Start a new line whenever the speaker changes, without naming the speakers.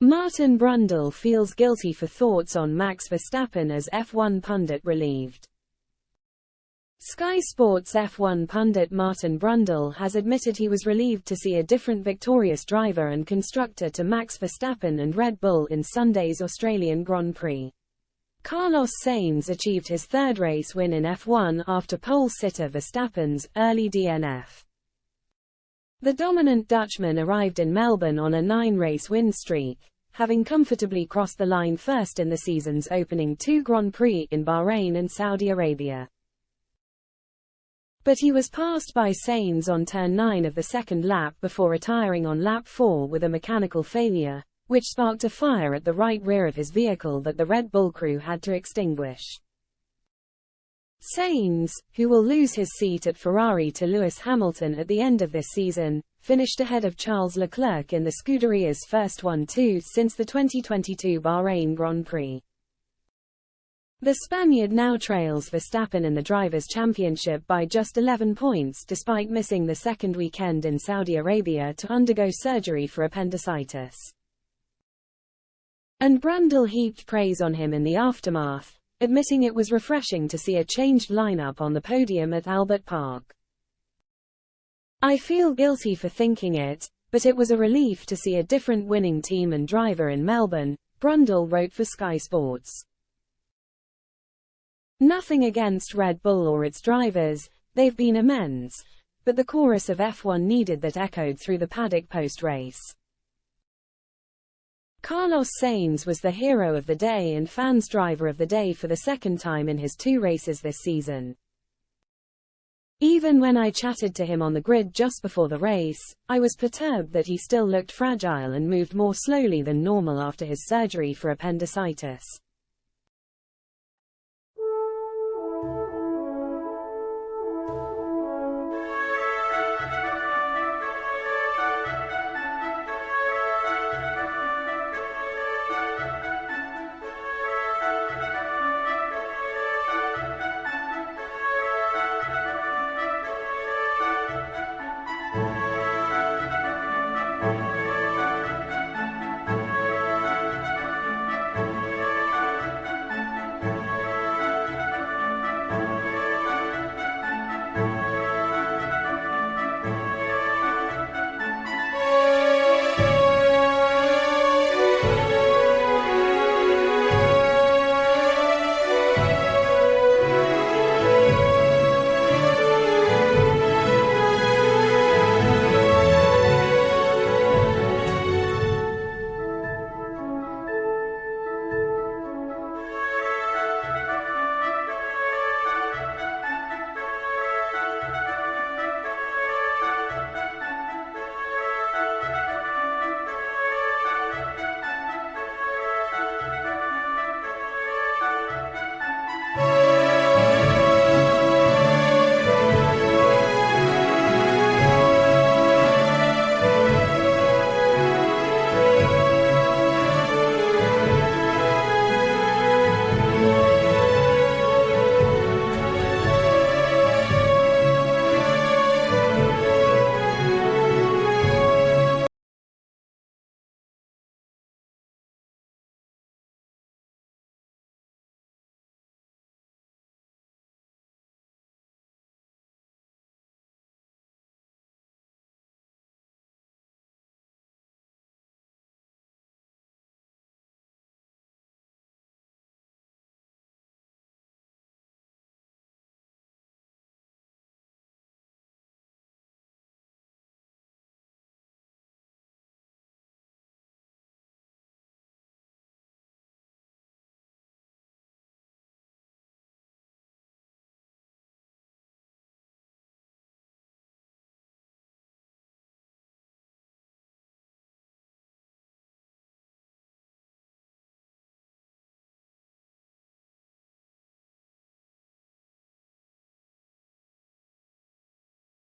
Martin Brundle feels guilty for thoughts on Max Verstappen as F1 pundit relieved. Sky Sports F1 pundit Martin Brundle has admitted he was relieved to see a different victorious driver and constructor to Max Verstappen and Red Bull in Sunday's Australian Grand Prix. Carlos Sainz achieved his third race win in F1 after pole-sitter Verstappen's early DNF. The dominant Dutchman arrived in Melbourne on a 9-race win streak, having comfortably crossed the line first in the season's opening 2 Grand Prix in Bahrain and Saudi Arabia. But he was passed by Sainz on turn 9 of the second lap before retiring on lap 4 with a mechanical failure, which sparked a fire at the right rear of his vehicle that the Red Bull crew had to extinguish. Sainz, who will lose his seat at Ferrari to Lewis Hamilton at the end of this season, finished ahead of Charles Leclerc in the Scuderia's first 1-2 since the 2022 Bahrain Grand Prix. The Spaniard now trails Verstappen in the Drivers' Championship by just 11 points despite missing the second weekend in Saudi Arabia to undergo surgery for appendicitis. And Brundle heaped praise on him in the aftermath, admitting it was refreshing to see a changed lineup on the podium at Albert Park. "I feel guilty for thinking it, but it was a relief to see a different winning team and driver in Melbourne," Brundle wrote for Sky Sports. "Nothing against Red Bull or its drivers, they've been immense, but the chorus of F1 needed that echoed through the paddock post-race. Carlos Sainz was the hero of the day and fans' driver of the day for the second time in his 2 races this season. Even when I chatted to him on the grid just before the race, I was perturbed that he still looked fragile and moved more slowly than normal after his surgery for appendicitis.